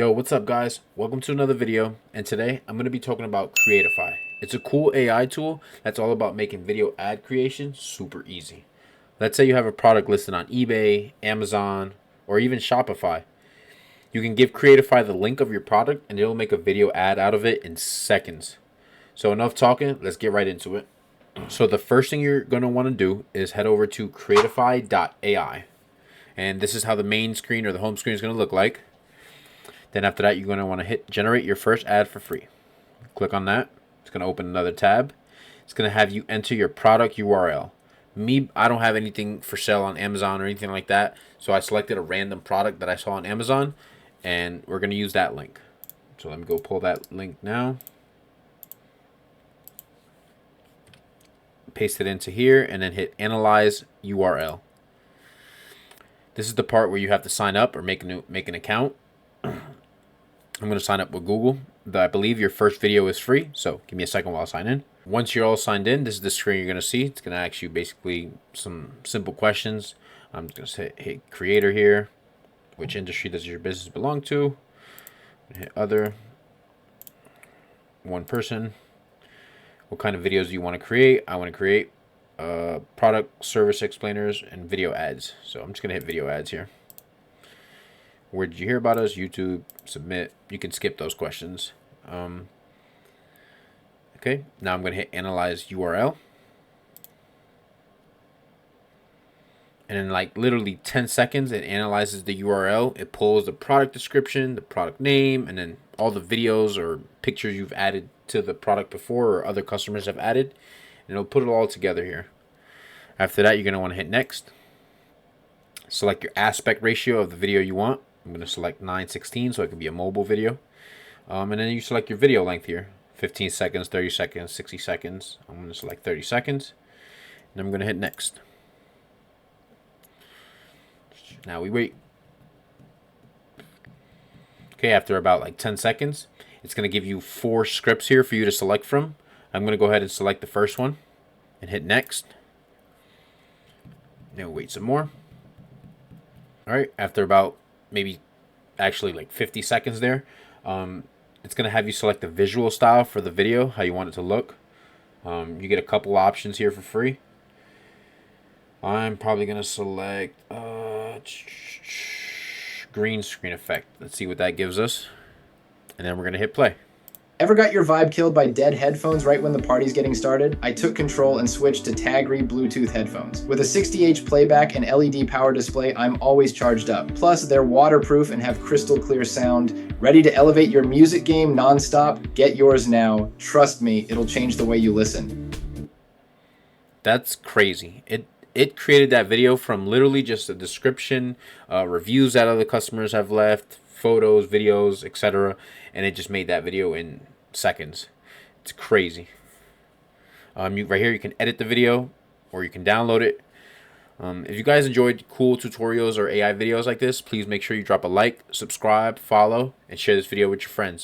Yo, what's up guys? Welcome to another video, and today I'm going to be talking about Creatify. It's a cool AI tool that's all about making video ad creation super easy. Let's say you have a product listed on eBay, Amazon, or even Shopify. You can give Creatify the link of your product and it'll make a video ad out of it in seconds. So enough talking, let's get right into it. So the first thing you're going to want to do is head over to creatify.ai. And this is how the main screen or the home screen is going to look like. Then after that, you're going to want to hit generate your first ad for free. Click on that. It's going to open another tab. It's going to have you enter your product URL. I don't have anything for sale on Amazon or anything like that. So I selected a random product that I saw on Amazon, and we're going to use that link. So let me go pull that link now. Paste it into here and then hit analyze URL. This is the part where you have to sign up or make an account. I'm going to sign up with Google. I believe your first video is free, so give me a second while I sign in. Once you're all signed in, this is the screen you're going to see. It's going to ask you basically some simple questions. I'm just going to hit creator here. Which industry does your business belong to? Hit other. One person. What kind of videos do you want to create? I want to create product, service explainers, and video ads. So I'm just going to hit video ads here. Where did you hear about us? YouTube, submit. You can skip those questions. Okay, now I'm going to hit analyze URL. And in like literally 10 seconds, it analyzes the URL. It pulls the product description, the product name, and then all the videos or pictures you've added to the product before or other customers have added. And it'll put it all together here. After that, you're going to want to hit next. Select your aspect ratio of the video you want. I'm going to select 9:16 so it can be a mobile video. And then you select your video length here. 15 seconds, 30 seconds, 60 seconds. I'm going to select 30 seconds. And I'm going to hit next. Now we wait. Okay, after about like 10 seconds, it's going to give you 4 scripts here for you to select from. I'm going to go ahead and select the first one and hit next. Now wait some more. All right, after about maybe actually like 50 seconds there, it's going to have you select the visual style for the video, how you want it to look. You get a couple options here for free. I'm probably going to select green screen effect. Let's see what that gives us. And then we're going to hit play. Ever got your vibe killed by dead headphones right when the party's getting started? I took control and switched to Tagri Bluetooth headphones. With a 60H playback and LED power display, I'm always charged up. Plus, they're waterproof and have crystal clear sound. Ready to elevate your music game nonstop? Get yours now. Trust me, it'll change the way you listen. That's crazy. It created that video from literally just a description, reviews that other customers have left, photos, videos, etc. And it just made that video in seconds. It's crazy. Right here you can edit the video or you can download it. If you guys enjoyed cool tutorials or AI videos like this, please make sure you drop a like, subscribe, follow, and share this video with your friends.